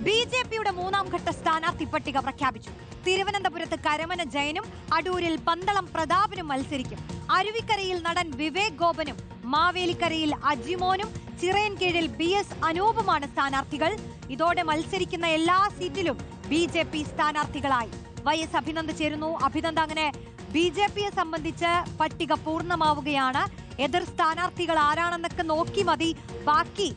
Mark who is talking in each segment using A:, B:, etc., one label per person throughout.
A: ബി.ജെ.പിയുടെ മൂന്നാം ഘട്ട സ്ഥാനാർത്ഥി പട്ടിക പ്രഖ്യാപിച്ചു. തിരുവനന്തപുരത്ത് കരമന ജയനും അടൂരിൽ പന്തളം പ്രതാപനും മത്സരിക്കും. അരുവിക്കരയിൽ നടൻ വിവേക് ഗോപനും മാവേലിക്കരയിൽ അജിമോനും ചിറയൻകീഴിൽ ബി.എസ്. അനൂപുമാണ് സ്ഥാനാർത്ഥികൾ. ഇതോടെ മത്സരിക്കുന്ന എല്ലാ സീറ്റിലും ബി.ജെ.പി. സ്ഥാനാർത്ഥികളായി. വൈ.എസ്. അഭിനന്ദ് ചേരുന്നു. അഭിനന്ദ്, അങ്ങനെ ബി.ജെ.പിയെ സംബന്ധിച്ച് പട്ടിക പൂർണ്ണമാവുകയാണ്. എതിർ സ്ഥാനാർത്ഥികൾ ആരാണെന്നൊക്കെ നോക്കി മതി ബാക്കി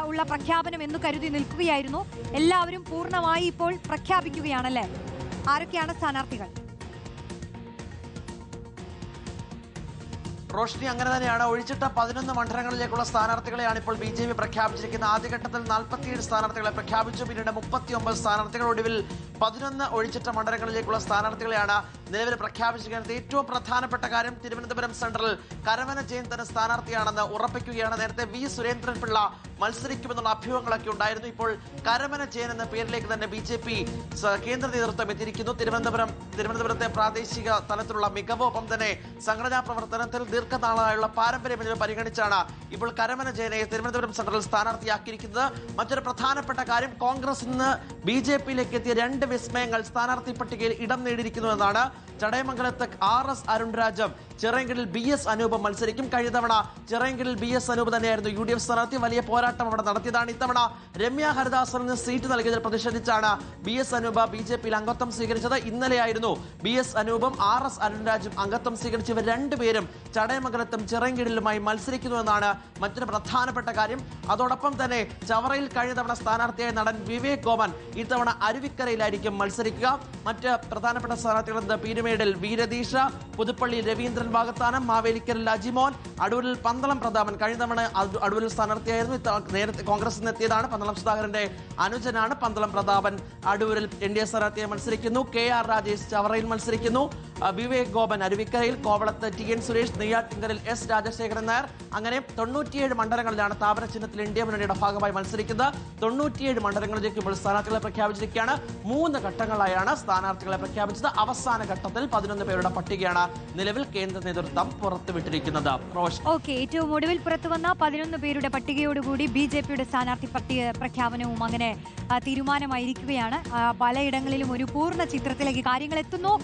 A: ഉള്ള പ്രഖ്യാപനം എന്ന് കരുതി നിൽക്കുകയായിരുന്നു. എല്ലാവരും പൂർണ്ണമായി ഇപ്പോൾ പ്രഖ്യാപിക്കുകയാണല്ലേ? ആരൊക്കെയാണ് സ്ഥാനാർത്ഥികൾ?
B: റോഷ്നി, അങ്ങനെ തന്നെയാണ്. ഒഴിച്ചിട്ട 11 മണ്ഡലങ്ങളിലേക്കുള്ള സ്ഥാനാർത്ഥികളെയാണ് ഇപ്പോൾ ബി.ജെ.പി. പ്രഖ്യാപിച്ചിരിക്കുന്നത്. ആദ്യഘട്ടത്തിൽ 47 സ്ഥാനാർത്ഥികളെ പ്രഖ്യാപിച്ചു. പിന്നീട് 39 സ്ഥാനാർത്ഥികൾ, ഒടുവിൽ 11 ഒഴിച്ചിട്ട മണ്ഡലങ്ങളിലേക്കുള്ള സ്ഥാനാർത്ഥികളെയാണ് നിലവിൽ പ്രഖ്യാപിച്ചിരിക്കുന്നത്. ഏറ്റവും പ്രധാനപ്പെട്ട കാര്യം, തിരുവനന്തപുരം സെൻട്രൽ കരമന ജയൻ തന്നെ സ്ഥാനാർത്ഥിയാണെന്ന് ഉറപ്പിക്കുകയാണ്. നേരത്തെ വി സുരേന്ദ്രൻപിള്ള മത്സരിക്കുമെന്നുള്ള അഭ്യൂഹങ്ങളൊക്കെ ഉണ്ടായിരുന്നു. ഇപ്പോൾ കരമന ജയൻ എന്ന പേരിലേക്ക് തന്നെ ബി.ജെ.പി. കേന്ദ്ര നേതൃത്വം എത്തിയിരിക്കുന്നു. തിരുവനന്തപുരത്തെ പ്രാദേശിക തലത്തിലുള്ള മികവൊപ്പം തന്നെ സംഘടനാ പ്രവർത്തനത്തിൽ ദീർഘനാളായുള്ള പാരമ്പര്യം എന്നിവ പരിഗണിച്ചാണ് ഇപ്പോൾ കരമന ജയനെ തിരുവനന്തപുരം സെൻട്രൽ സ്ഥാനാർത്ഥിയാക്കിയിരിക്കുന്നത്. മറ്റൊരു പ്രധാനപ്പെട്ട കാര്യം, കോൺഗ്രസിൽ നിന്ന് ബി.ജെ.പിയിലേക്ക് എത്തിയ 2 വിസ്മയങ്ങൾ സ്ഥാനാർത്ഥി പട്ടികയിൽ ഇടം നേടിയിരിക്കുന്നു എന്നാണ്. ചടയമംഗലത്ത് RS അരുൺരാജും ചിറയൻകീഴിൽ ബി.എസ്. അനൂപും മത്സരിക്കും. കഴിഞ്ഞ തവണ ചിറയൻകീഴിൽ ബി.എസ്. അനൂപ് തന്നെയായിരുന്നു UDF സ്ഥാനാർത്ഥി. വലിയ പോരാട്ടം അവിടെ നടത്തിയതാണ്. ഇത്തവണ രമ്യ ഹരിദാസറിന് സീറ്റ് നൽകിയതിൽ പ്രതിഷേധിച്ചാണ് ബി.എസ്. അനൂപ് ബി.ജെ.പിയിൽ അംഗത്വം സ്വീകരിച്ചത്. ഇന്നലെയായിരുന്നു ബി.എസ്. അനൂപും RS അരുൺരാജും അംഗത്വം സ്വീകരിച്ച് ഇവർ രണ്ടുപേരും ചടയമംഗലത്തും ചിറയൻകീഴിലുമായി മത്സരിക്കുന്നുവെന്നാണ് മറ്റൊരു പ്രധാനപ്പെട്ട കാര്യം. അതോടൊപ്പം തന്നെ ചവറയിൽ കഴിഞ്ഞ തവണ സ്ഥാനാർത്ഥിയായ നടൻ വിവേക് ഗോപൻ ഇത്തവണ അരുവിക്കരയിലായിരിക്കും മത്സരിക്കുക. മറ്റ് പ്രധാനപ്പെട്ട സ്ഥാനാർത്ഥികൾ പീരുമേടിൽ വീരദീഷ, പുതുപ്പള്ളിയിൽ രവീന്ദ്രൻ വാകത്താനം, മാവേലിക്കരയിൽ അജിമോൻ, അടൂരിൽ പന്തളം പ്രതാപൻ. കഴിഞ്ഞ തവണ അടൂരിൽ സ്ഥാനാർത്ഥിയായിരുന്നു. നേരത്തെ കോൺഗ്രസിൽ നിന്ന് എത്തിയതാണ്. പന്തളം സുധാകരന്റെ അനുജനാണ് പന്തളം പ്രതാപൻ. അടൂരിൽ NDA സ്ഥാനാർത്ഥിയെ മത്സരിക്കുന്നു. KR രാജേഷ് ചവറയിൽ മത്സരിക്കുന്നു. വിവേക് ഗോപൻ അരുവിക്കരയിൽ, കോവളത്ത് TN സുരേഷ്, നെയ്യാറ്റിൻകരയിൽ S രാജശേഖരൻ നായർ. അങ്ങനെ 97 മണ്ഡലങ്ങളിലാണ് താമര ചിഹ്നത്തിൽ ഇന്ത്യ മുന്നണിയുടെ ഭാഗമായി മത്സരിക്കുന്നത്. 97 മണ്ഡലങ്ങളിലേക്ക് ഇപ്പോൾ സ്ഥാനാർത്ഥികളെ പ്രഖ്യാപിച്ചിരിക്കുകയാണ്. 3 ഘട്ടങ്ങളായാണ് സ്ഥാനാർത്ഥികളെ പ്രഖ്യാപിച്ചത്. അവസാന ഘട്ടത്തിൽ 11 പേരുടെ പട്ടികയാണ് നിലവിൽ കേന്ദ്ര നേതൃത്വം പുറത്തുവിട്ടിരിക്കുന്നത്.
A: ഏറ്റവും ഒടുവിൽ പുറത്തുവന്ന 11 പേരുടെ പട്ടികയോടുകൂടി ബി.ജെ.പിയുടെ സ്ഥാനാർത്ഥി പ്രഖ്യാപനവും അങ്ങനെ തീരുമാനമായിരിക്കുകയാണ്. പലയിടങ്ങളിലും ഒരു പൂർണ്ണ ചിത്രത്തിലേക്ക് കാര്യങ്ങൾ എത്തുന്നു.